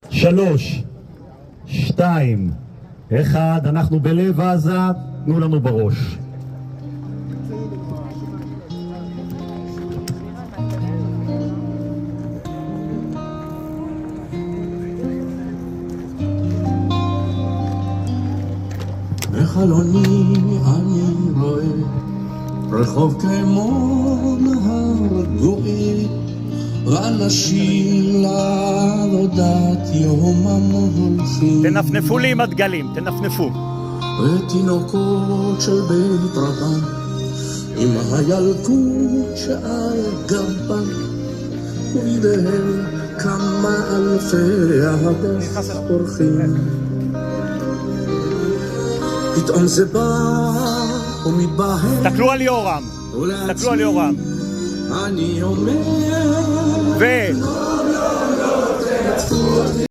3, 2, 1, אנחנו בלב עזה, תנו לנו בראש. בחלוני אני רואה רחוב כמו נהר גועש ואנשים לעבודת יומם הולכים. תנפנפו לי עם הדגלים, תנפנפו. ותינוקות של בית רבן עם הילקוט שעל גבם ובידיהם כמה אלפי ההדס אורחים. פתאום זה בא ומתבהר. תסתכלו על יורם, תסתכלו על יורם. אני אומר